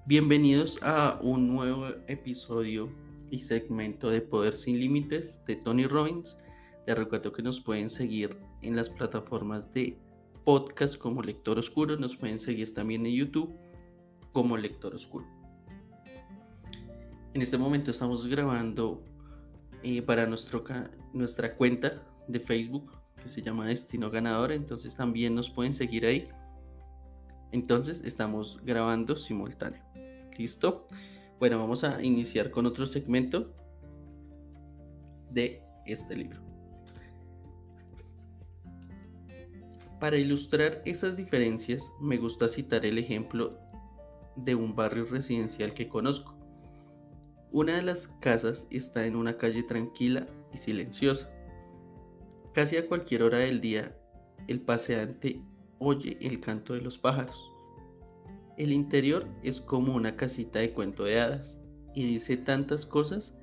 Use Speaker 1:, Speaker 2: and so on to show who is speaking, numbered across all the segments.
Speaker 1: Bienvenidos a un nuevo episodio y segmento de Poder Sin Límites de Tony Robbins. Les recuerdo que nos pueden seguir en las plataformas de podcast como Lector Oscuro, nos pueden seguir también en YouTube como Lector Oscuro. En este momento estamos grabando para nuestra cuenta de Facebook que se llama Destino Ganador, entonces también nos pueden seguir ahí. Entonces estamos grabando simultáneo. ¿Listo? Bueno, vamos a iniciar con otro segmento de este libro. Para ilustrar esas diferencias, me gusta citar el ejemplo de un barrio residencial que conozco. Una de las casas está en una calle tranquila y silenciosa. Casi a cualquier hora del día, el paseante oye el canto de los pájaros. El interior es como una casita de cuento de hadas y dice tantas cosas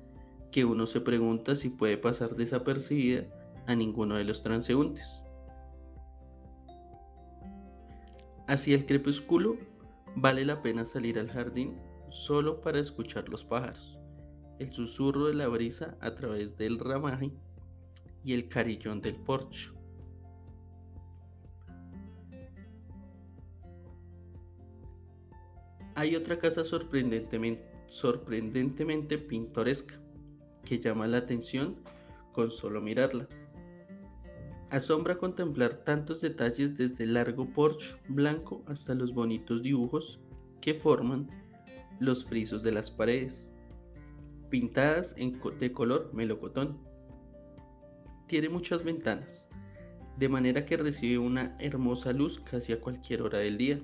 Speaker 1: que uno se pregunta si puede pasar desapercibida a ninguno de los transeúntes. Hacia el crepúsculo vale la pena salir al jardín solo para escuchar los pájaros, el susurro de la brisa a través del ramaje y el carillón del porche. Hay otra casa sorprendentemente pintoresca que llama la atención con solo mirarla. Asombra contemplar tantos detalles desde el largo porche blanco hasta los bonitos dibujos que forman los frisos de las paredes, pintadas de color melocotón. Tiene muchas ventanas, de manera que recibe una hermosa luz casi a cualquier hora del día.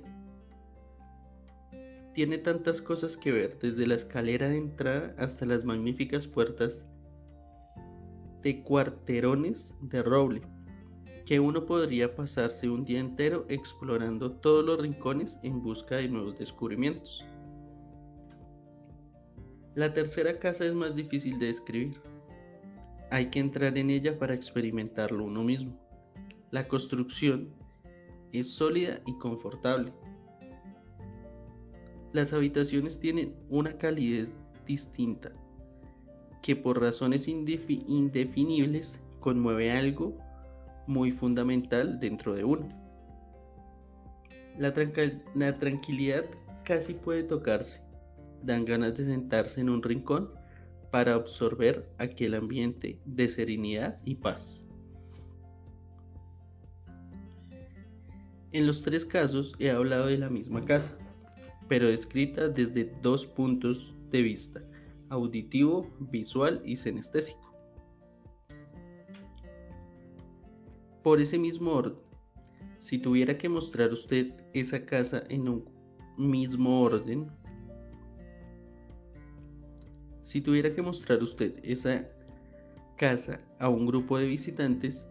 Speaker 1: Tiene tantas cosas que ver, desde la escalera de entrada hasta las magníficas puertas de cuarterones de roble, que uno podría pasarse un día entero explorando todos los rincones en busca de nuevos descubrimientos. La tercera casa es más difícil de describir. Hay que entrar en ella para experimentarlo uno mismo. La construcción es sólida y confortable. Las habitaciones tienen una calidez distinta, que por razones indefinibles conmueve algo muy fundamental dentro de uno. La tranquilidad casi puede tocarse. Dan ganas de sentarse en un rincón para absorber aquel ambiente de serenidad y paz. En los tres casos he hablado de la misma casa, pero descrita desde dos puntos de vista: auditivo, visual y senestésico. Por ese mismo orden, si tuviera que mostrar usted esa casa en un mismo orden, si tuviera que mostrar usted esa casa a un grupo de visitantes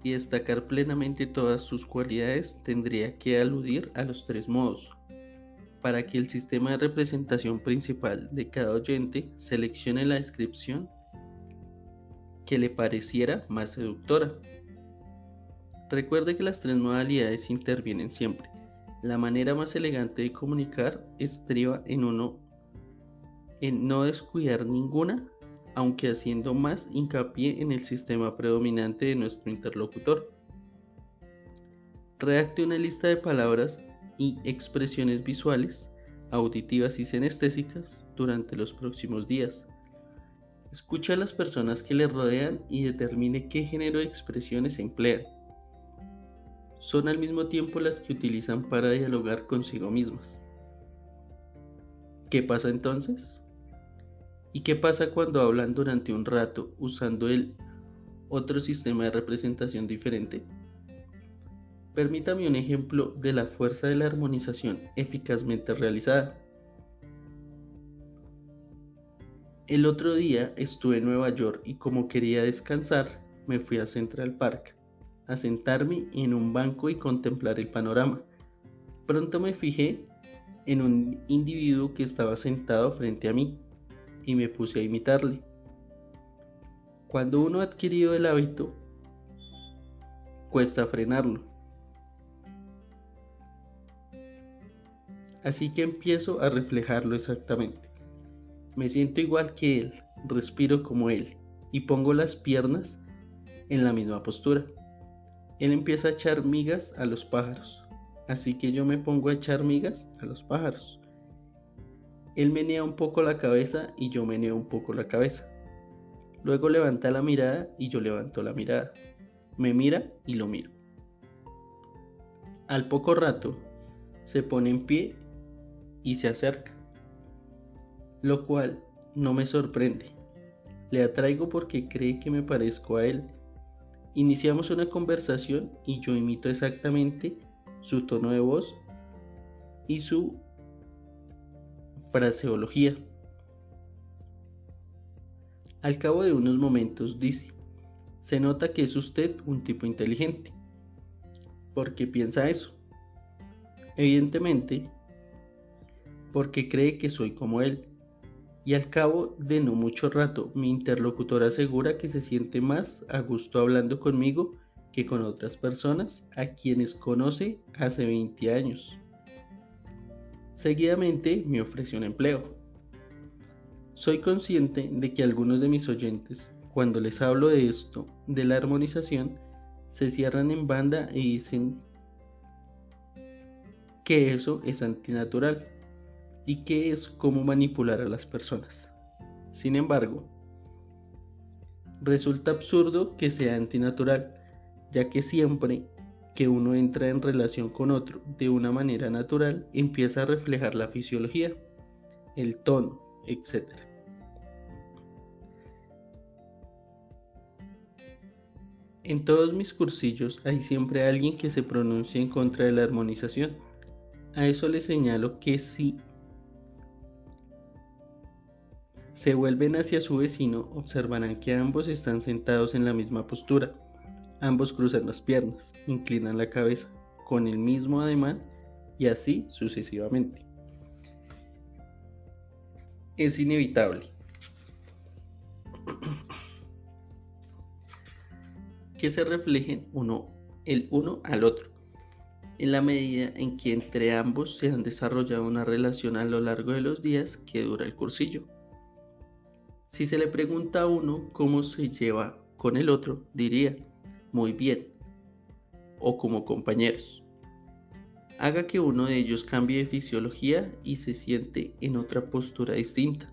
Speaker 1: y destacar plenamente todas sus cualidades, tendría que aludir a los tres modos, para que el sistema de representación principal de cada oyente seleccione la descripción que le pareciera más seductora. Recuerde que las tres modalidades intervienen siempre. La manera más elegante de comunicar estriba en no descuidar ninguna, aunque haciendo más hincapié en el sistema predominante de nuestro interlocutor. Redacte una lista de palabras y expresiones visuales, auditivas y senestésicas durante los próximos días. Escuche a las personas que le rodean y determine qué género de expresiones emplean. Son al mismo tiempo las que utilizan para dialogar consigo mismas. ¿Qué pasa entonces? ¿Y qué pasa cuando hablan durante un rato usando el otro sistema de representación diferente? Permítame un ejemplo de la fuerza de la armonización eficazmente realizada. El otro día estuve en Nueva York y como quería descansar, me fui a Central Park, a sentarme en un banco y contemplar el panorama. Pronto me fijé en un individuo que estaba sentado frente a mí y me puse a imitarle. Cuando uno ha adquirido el hábito, cuesta frenarlo. Así que empiezo a reflejarlo exactamente. Me siento igual que él, respiro como él y pongo las piernas en la misma postura. Él empieza a echar migas a los pájaros, así que yo me pongo a echar migas a los pájaros. Él menea un poco la cabeza y yo meneo un poco la cabeza. Luego levanta la mirada y yo levanto la mirada. Me mira y lo miro. Al poco rato se pone en pie y se acerca, lo cual no me sorprende. Le atraigo porque cree que me parezco a él. Iniciamos una conversación y yo imito exactamente su tono de voz y su fraseología. Al cabo de unos momentos dice: se nota que es usted un tipo inteligente. ¿Por qué piensa eso? Evidentemente, porque cree que soy como él. Y al cabo de no mucho rato, mi interlocutor asegura que se siente más a gusto hablando conmigo que con otras personas a quienes conoce hace 20 años. Seguidamente me ofrece un empleo. Soy consciente de que algunos de mis oyentes, cuando les hablo de esto, de la armonización, se cierran en banda y dicen que eso es antinatural y que es como manipular a las personas. Sin embargo, resulta absurdo que sea antinatural, ya que siempre que uno entra en relación con otro de una manera natural, empieza a reflejar la fisiología, el tono, etc. En todos mis cursillos hay siempre alguien que se pronuncia en contra de la armonización. A eso le señalo que si se vuelven hacia su vecino, observarán que ambos están sentados en la misma postura. Ambos cruzan las piernas, inclinan la cabeza, con el mismo ademán y así sucesivamente. Es inevitable que se reflejen el uno al otro, en la medida en que entre ambos se han desarrollado una relación a lo largo de los días que dura el cursillo. Si se le pregunta a uno cómo se lleva con el otro, diría: muy bien, o como compañeros. Haga que uno de ellos cambie de fisiología y se siente en otra postura distinta.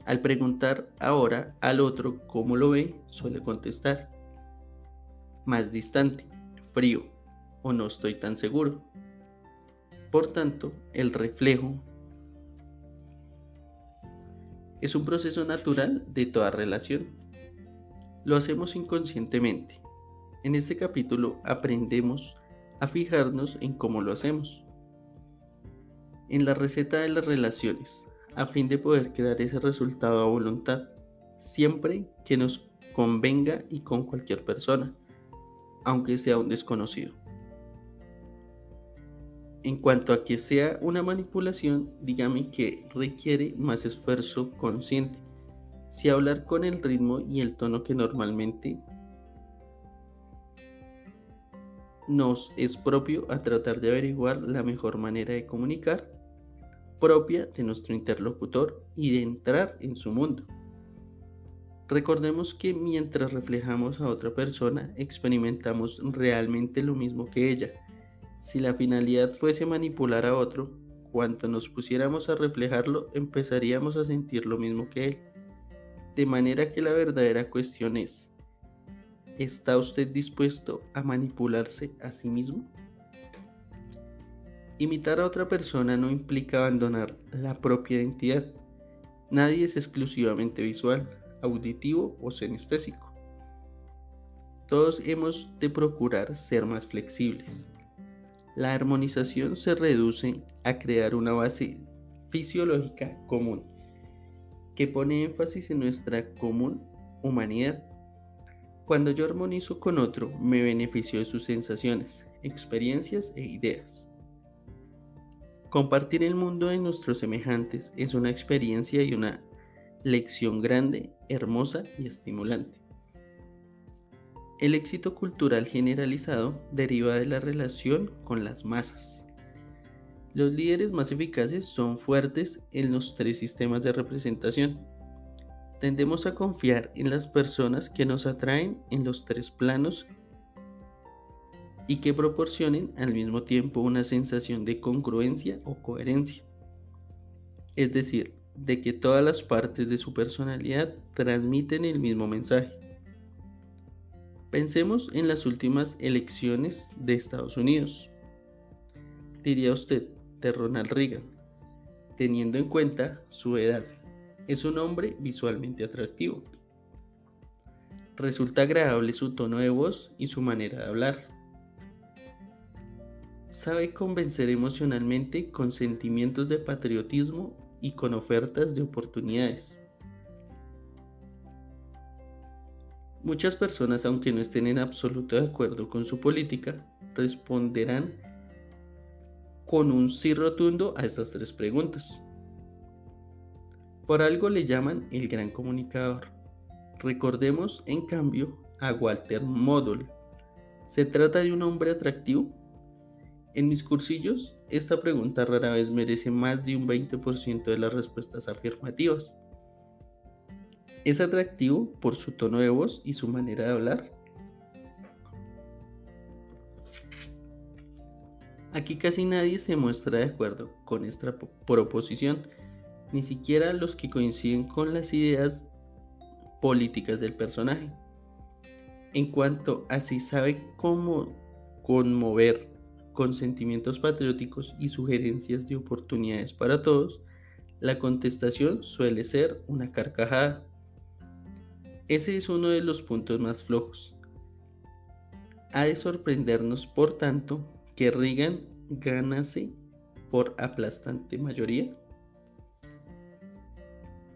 Speaker 1: Al preguntar ahora al otro cómo lo ve, suele contestar: más distante, frío, o no estoy tan seguro. Por tanto, el reflejo es un proceso natural de toda relación. Lo hacemos inconscientemente. En este capítulo aprendemos a fijarnos en cómo lo hacemos. En la receta de las relaciones, a fin de poder crear ese resultado a voluntad, siempre que nos convenga y con cualquier persona, aunque sea un desconocido. En cuanto a que sea una manipulación, dígame que requiere más esfuerzo consciente. Si hablar con el ritmo y el tono que normalmente nos es propio a tratar de averiguar la mejor manera de comunicar, propia de nuestro interlocutor y de entrar en su mundo. Recordemos que mientras reflejamos a otra persona, experimentamos realmente lo mismo que ella. Si la finalidad fuese manipular a otro, cuando nos pusiéramos a reflejarlo, empezaríamos a sentir lo mismo que él. De manera que la verdadera cuestión es: ¿está usted dispuesto a manipularse a sí mismo? Imitar a otra persona no implica abandonar la propia identidad. Nadie es exclusivamente visual, auditivo o sinestésico. Todos hemos de procurar ser más flexibles. La armonización se reduce a crear una base fisiológica común, que pone énfasis en nuestra común humanidad. Cuando yo armonizo con otro, me beneficio de sus sensaciones, experiencias e ideas. Compartir el mundo de nuestros semejantes es una experiencia y una lección grande, hermosa y estimulante. El éxito cultural generalizado deriva de la relación con las masas. Los líderes más eficaces son fuertes en los tres sistemas de representación. Tendemos a confiar en las personas que nos atraen en los tres planos y que proporcionen al mismo tiempo una sensación de congruencia o coherencia. Es decir, de que todas las partes de su personalidad transmiten el mismo mensaje. Pensemos en las últimas elecciones de Estados Unidos. Diría usted, de Ronald Reagan, teniendo en cuenta su edad. Es un hombre visualmente atractivo. Resulta agradable su tono de voz y su manera de hablar. Sabe convencer emocionalmente con sentimientos de patriotismo y con ofertas de oportunidades. Muchas personas, aunque no estén en absoluto de acuerdo con su política, responderán con un sí rotundo a estas tres preguntas. Por algo le llaman el gran comunicador. Recordemos, en cambio, a Walter Model. ¿Se trata de un hombre atractivo? En mis cursillos, esta pregunta rara vez merece más de un 20% de las respuestas afirmativas. ¿Es atractivo por su tono de voz y su manera de hablar? Aquí casi nadie se muestra de acuerdo con esta proposición, ni siquiera los que coinciden con las ideas políticas del personaje. En cuanto a si sabe cómo conmover con sentimientos patrióticos y sugerencias de oportunidades para todos, la contestación suele ser una carcajada. Ese es uno de los puntos más flojos. Ha de sorprendernos, por tanto, que Reagan ganase por aplastante mayoría.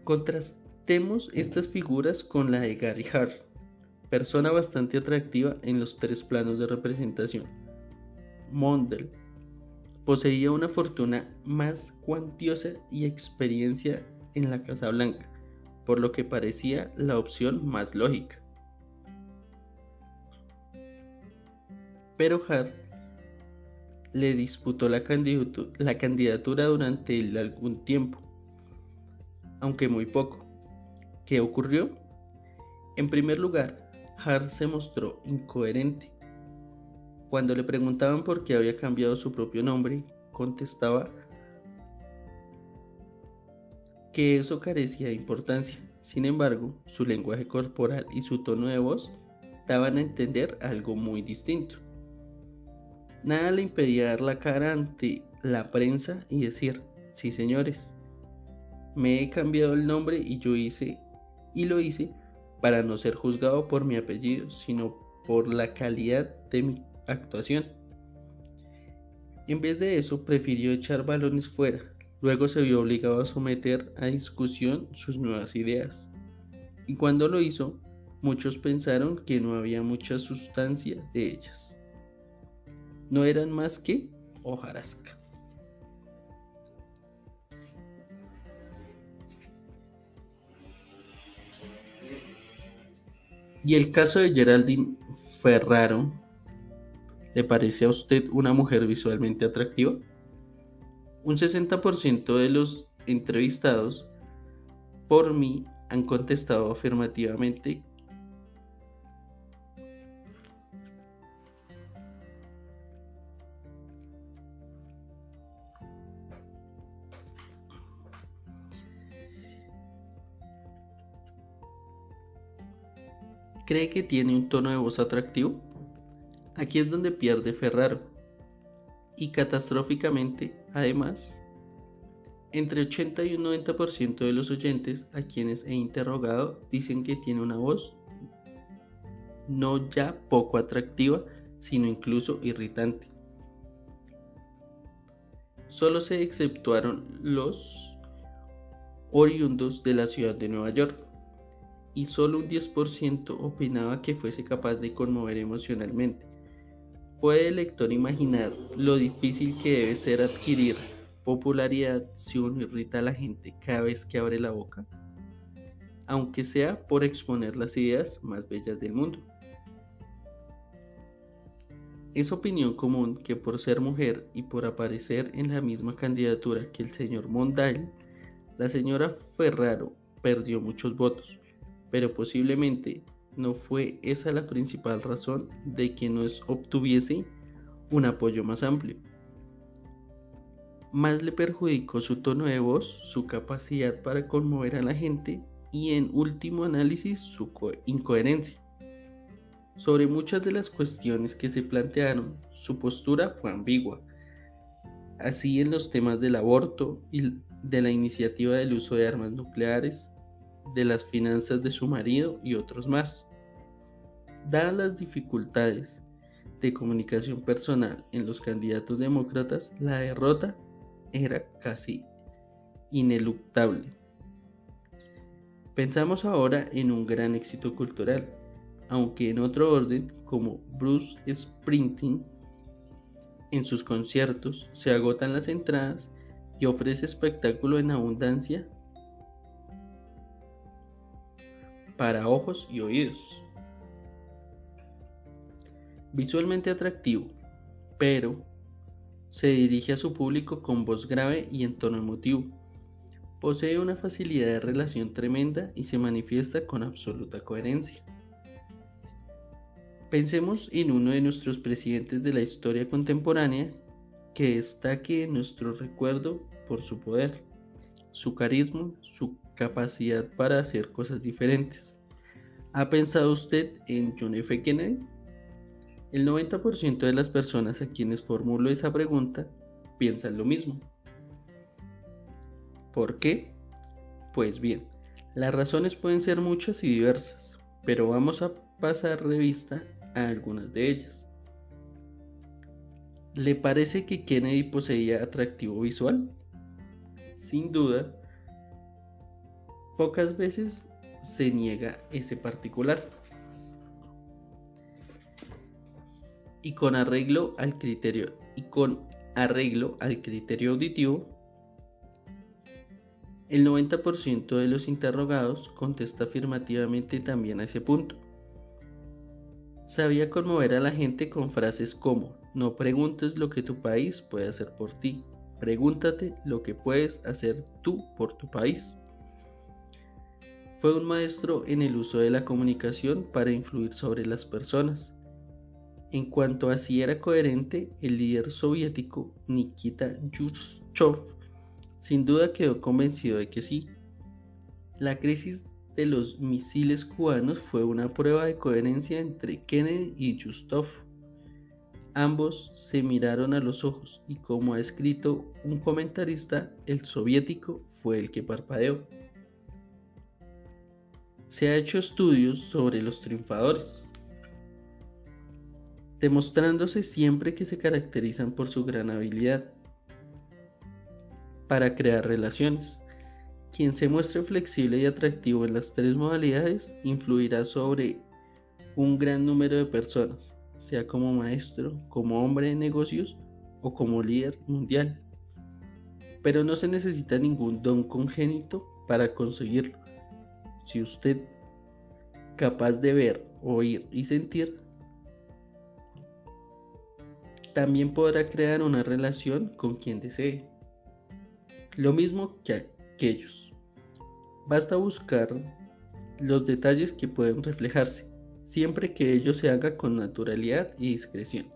Speaker 1: Contrastemos estas figuras con la de Gary Hart, persona bastante atractiva en los tres planos de representación. Mondale poseía una fortuna más cuantiosa y experiencia en la Casa Blanca, por lo que parecía la opción más lógica. Pero Hart le disputó la candidatura durante algún tiempo, aunque muy poco. ¿Qué ocurrió? En primer lugar, Hart se mostró incoherente. Cuando le preguntaban por qué había cambiado su propio nombre, contestaba que eso carecía de importancia. Sin embargo, su lenguaje corporal y su tono de voz daban a entender algo muy distinto. Nada le impedía dar la cara ante la prensa y decir: sí, señores, me he cambiado el nombre y lo hice para no ser juzgado por mi apellido, sino por la calidad de mi actuación. En vez de eso, prefirió echar balones fuera. Luego se vio obligado a someter a discusión sus nuevas ideas. Y cuando lo hizo, muchos pensaron que no había mucha sustancia de ellas. No eran más que hojarasca. ¿Y el caso de Geraldine Ferraro? ¿Le parece a usted una mujer visualmente atractiva? Un 60% de los entrevistados por mí han contestado afirmativamente. ¿Cree que tiene un tono de voz atractivo? Aquí es donde pierde Ferraro. Y catastróficamente, además, entre 80 y un 90% de los oyentes a quienes he interrogado dicen que tiene una voz no ya poco atractiva, sino incluso irritante. Solo se exceptuaron los oriundos de la ciudad de Nueva York, y solo un 10% opinaba que fuese capaz de conmover emocionalmente. ¿Puede el lector imaginar lo difícil que debe ser adquirir popularidad si uno irrita a la gente cada vez que abre la boca? Aunque sea por exponer las ideas más bellas del mundo. Es opinión común que por ser mujer y por aparecer en la misma candidatura que el señor Mondael, la señora Ferraro perdió muchos votos, pero posiblemente no fue esa la principal razón de que no obtuviese un apoyo más amplio. Más le perjudicó su tono de voz, su capacidad para conmover a la gente y en último análisis su incoherencia. Sobre muchas de las cuestiones que se plantearon, su postura fue ambigua. Así en los temas del aborto y de la iniciativa del uso de armas nucleares, de las finanzas de su marido y otros más. Dadas las dificultades de comunicación personal en los candidatos demócratas, la derrota era casi ineluctable. Pensamos ahora en un gran éxito cultural, aunque en otro orden, como Bruce Springsteen. En sus conciertos se agotan las entradas y ofrece espectáculo en abundancia para ojos y oídos. Visualmente atractivo, pero se dirige a su público con voz grave y en tono emotivo. Posee una facilidad de relación tremenda y se manifiesta con absoluta coherencia. Pensemos en uno de nuestros presidentes de la historia contemporánea que destaque en nuestro recuerdo por su poder, su carisma, su capacidad para hacer cosas diferentes. ¿Ha pensado usted en John F. Kennedy? El 90% de las personas a quienes formulo esa pregunta piensan lo mismo. ¿Por qué? Pues bien, las razones pueden ser muchas y diversas, pero vamos a pasar revista a algunas de ellas. ¿Le parece que Kennedy poseía atractivo visual? Sin duda, pocas veces se niega ese particular. Y con arreglo al criterio auditivo, el 90% de los interrogados contesta afirmativamente también a ese punto. Sabía conmover a la gente con frases como: no preguntes lo que tu país puede hacer por ti, pregúntate lo que puedes hacer tú por tu país. Fue un maestro en el uso de la comunicación para influir sobre las personas. En cuanto a si era coherente, el líder soviético Nikita Khrushchev sin duda quedó convencido de que sí. La crisis de los misiles cubanos fue una prueba de coherencia entre Kennedy y Khrushchev. Ambos se miraron a los ojos y, como ha escrito un comentarista, el soviético fue el que parpadeó. Se ha hecho estudios sobre los triunfadores, demostrándose siempre que se caracterizan por su gran habilidad para crear relaciones. Quien se muestre flexible y atractivo en las tres modalidades influirá sobre un gran número de personas, sea como maestro, como hombre de negocios o como líder mundial. Pero no se necesita ningún don congénito para conseguirlo. Si usted es capaz de ver, oír y sentir, también podrá crear una relación con quien desee. Lo mismo que aquellos. Basta buscar los detalles que pueden reflejarse, siempre que ello se haga con naturalidad y discreción.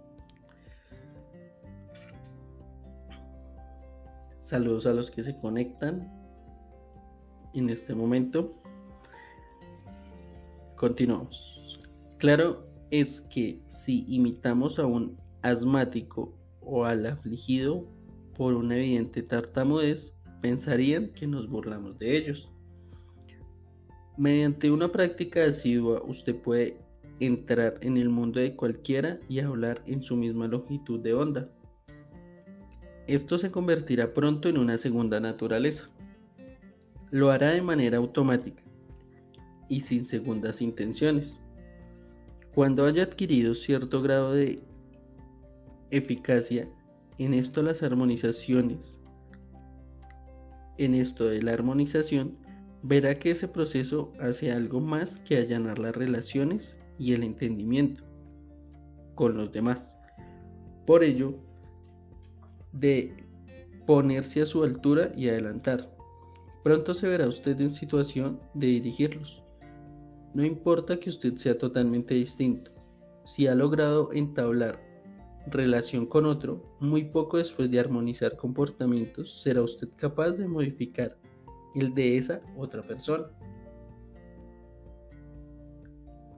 Speaker 1: Saludos a los que se conectan en este momento. Continuamos. Claro es que si imitamos a un asmático o al afligido por una evidente tartamudez, pensarían que nos burlamos de ellos. Mediante una práctica asidua, usted puede entrar en el mundo de cualquiera y hablar en su misma longitud de onda. Esto se convertirá pronto en una segunda naturaleza. Lo hará de manera automática y sin segundas intenciones. Cuando haya adquirido cierto grado de eficacia en esto de la armonización, verá que ese proceso hace algo más que allanar las relaciones y el entendimiento con los demás. Por ello, de ponerse a su altura y adelantar. Pronto se verá usted en situación de dirigirlos. No importa que usted sea totalmente distinto. Si ha logrado entablar relación con otro, muy poco después de armonizar comportamientos, será usted capaz de modificar el de esa otra persona.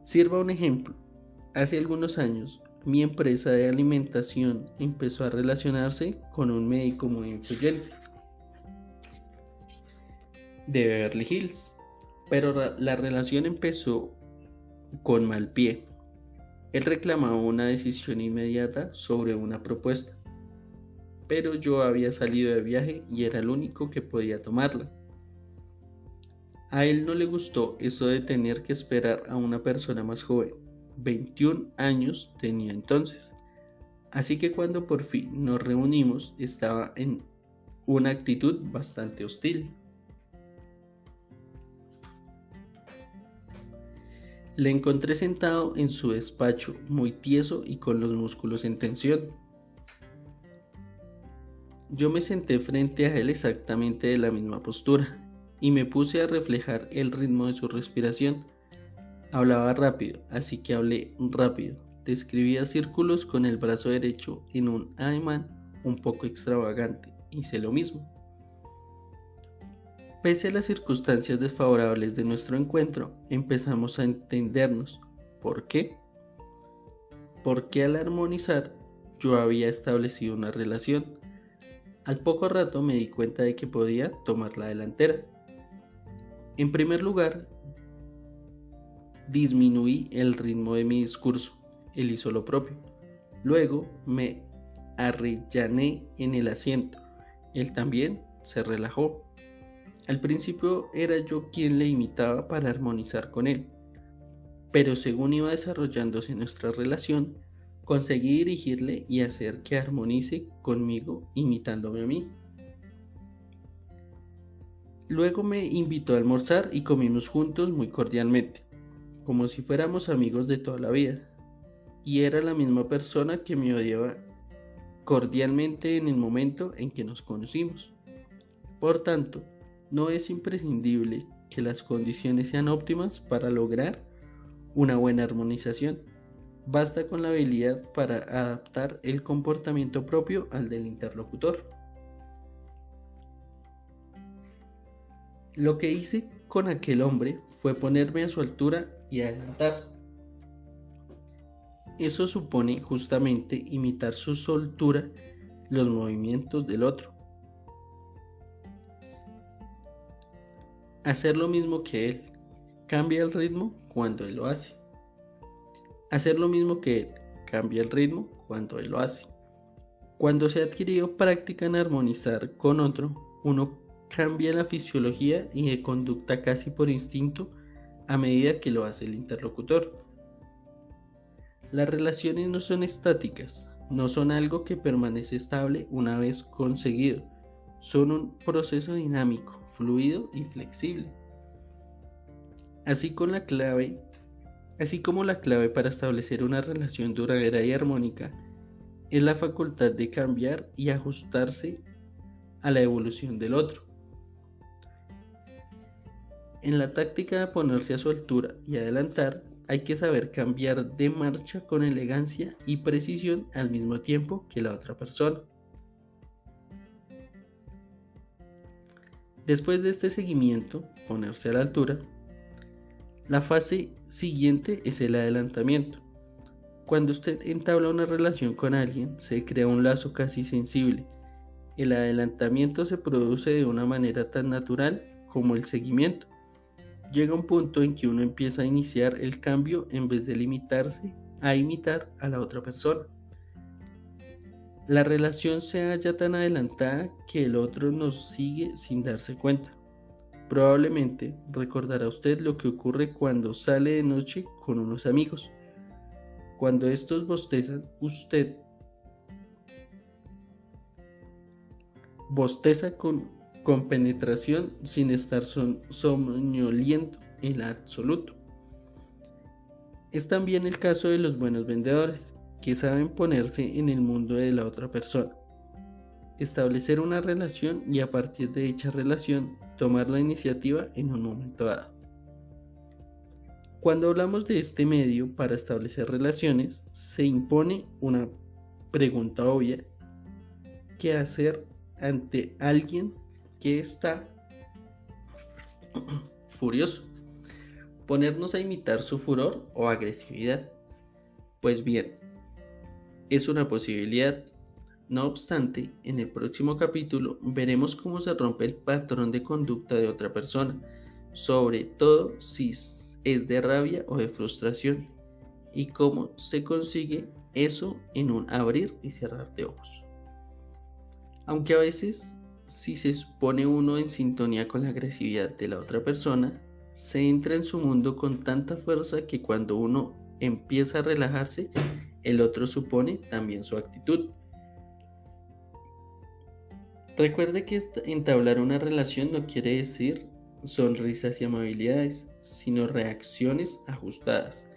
Speaker 1: Sirva un ejemplo. Hace algunos años, mi empresa de alimentación empezó a relacionarse con un médico muy influyente de Beverly Hills, pero la relación empezó con mal pie. Él reclamaba una decisión inmediata sobre una propuesta, pero yo había salido de viaje y era el único que podía tomarla. A él no le gustó eso de tener que esperar a una persona más joven. 21 años tenía entonces. Así que cuando por fin nos reunimos estaba en una actitud bastante hostil. Le encontré sentado en su despacho, muy tieso y con los músculos en tensión. Yo me senté frente a él exactamente de la misma postura y me puse a reflejar el ritmo de su respiración. Hablaba rápido, así que hablé rápido. Describía círculos con el brazo derecho en un ademán un poco extravagante. Hice lo mismo. Pese a las circunstancias desfavorables de nuestro encuentro, empezamos a entendernos. ¿Por qué? Porque al armonizar, yo había establecido una relación. Al poco rato me di cuenta de que podía tomar la delantera. En primer lugar, disminuí el ritmo de mi discurso. Él hizo lo propio. Luego me arrellané en el asiento. Él también se relajó. Al principio era yo quien le imitaba para armonizar con él, pero según iba desarrollándose nuestra relación, conseguí dirigirle y hacer que armonice conmigo imitándome a mí. Luego me invitó a almorzar y comimos juntos muy cordialmente, como si fuéramos amigos de toda la vida, y era la misma persona que me odiaba cordialmente en el momento en que nos conocimos. Por tanto, no es imprescindible que las condiciones sean óptimas para lograr una buena armonización. Basta con la habilidad para adaptar el comportamiento propio al del interlocutor. Lo que hice con aquel hombre fue ponerme a su altura y adelantar. Eso supone justamente imitar su soltura, los movimientos del otro. Hacer lo mismo que él. Cambia el ritmo cuando él lo hace. Hacer lo mismo que él. Cambia el ritmo cuando él lo hace. Cuando se ha adquirido práctica en armonizar con otro, uno cambia la fisiología y de conducta casi por instinto a medida que lo hace el interlocutor. Las relaciones no son estáticas, no son algo que permanece estable una vez conseguido, son un proceso dinámico, fluido y flexible. Así como la clave para establecer una relación duradera y armónica es la facultad de cambiar y ajustarse a la evolución del otro. En la táctica de ponerse a su altura y adelantar, hay que saber cambiar de marcha con elegancia y precisión al mismo tiempo que la otra persona. Después de este seguimiento, ponerse a la altura, la fase siguiente es el adelantamiento. Cuando usted entabla una relación con alguien, se crea un lazo casi sensible. El adelantamiento se produce de una manera tan natural como el seguimiento. Llega un punto en que uno empieza a iniciar el cambio en vez de limitarse a imitar a la otra persona. La relación se halla tan adelantada que el otro nos sigue sin darse cuenta. Probablemente recordará usted lo que ocurre cuando sale de noche con unos amigos. Cuando estos bostezan, usted bosteza con penetración sin estar somnoliento en absoluto. Es también el caso de los buenos vendedores. que saben ponerse en el mundo de la otra persona, establecer una relación y a partir de dicha relación tomar la iniciativa en un momento dado. Cuando hablamos de este medio para establecer relaciones, se impone una pregunta obvia: ¿qué hacer ante alguien que está furioso? ¿Ponernos a imitar su furor o agresividad? Pues bien, es una posibilidad. No obstante, en el próximo capítulo veremos cómo se rompe el patrón de conducta de otra persona, sobre todo si es de rabia o de frustración, y cómo se consigue eso en un abrir y cerrar de ojos. Aunque a veces, si se pone uno en sintonía con la agresividad de la otra persona, se entra en su mundo con tanta fuerza que cuando uno empieza a relajarse, el otro supone también su actitud. Recuerde que entablar una relación no quiere decir sonrisas y amabilidades, sino reacciones ajustadas.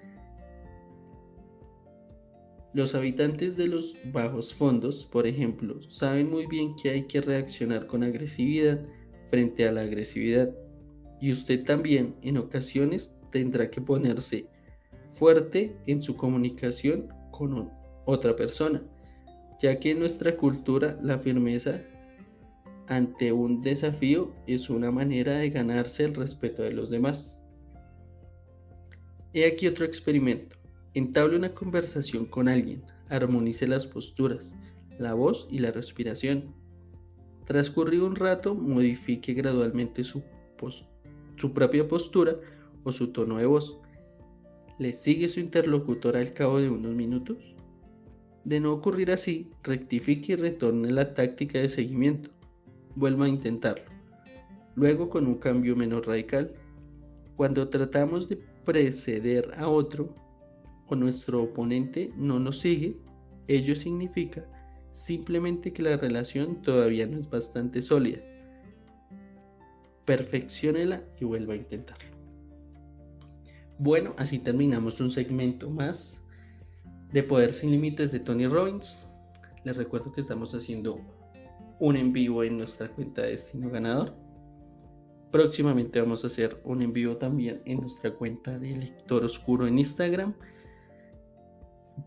Speaker 1: Los habitantes de los bajos fondos, por ejemplo, saben muy bien que hay que reaccionar con agresividad frente a la agresividad, y usted también en ocasiones tendrá que ponerse fuerte en su comunicación con otra persona, ya que en nuestra cultura la firmeza ante un desafío es una manera de ganarse el respeto de los demás. He aquí otro experimento. Entable una conversación con alguien, armonice las posturas, la voz y la respiración. Transcurrido un rato, modifique gradualmente su propia postura o su tono de voz. ¿Le sigue su interlocutor al cabo de unos minutos? De no ocurrir así, rectifique y retorne la táctica de seguimiento. Vuelva a intentarlo, luego con un cambio menos radical. Cuando tratamos de preceder a otro o nuestro oponente no nos sigue, ello significa simplemente que la relación todavía no es bastante sólida. Perfecciónela y vuelva a intentarlo. Bueno, así terminamos un segmento más de Poder Sin Límites de Tony Robbins. Les recuerdo que estamos haciendo un en vivo en nuestra cuenta de Destino Ganador. Próximamente vamos a hacer un en vivo también en nuestra cuenta de Lector Oscuro en Instagram,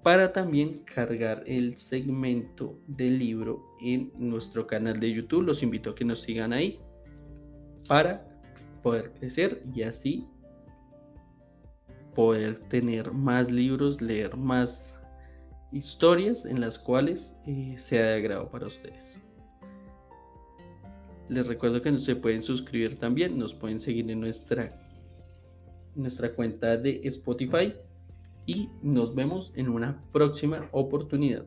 Speaker 1: para también cargar el segmento del libro en nuestro canal de YouTube. Los invito a que nos sigan ahí para poder crecer y así poder tener más libros, leer más historias en las cuales sea de agrado para ustedes. Les recuerdo que se pueden suscribir también, nos pueden seguir en nuestra cuenta de Spotify y nos vemos en una próxima oportunidad.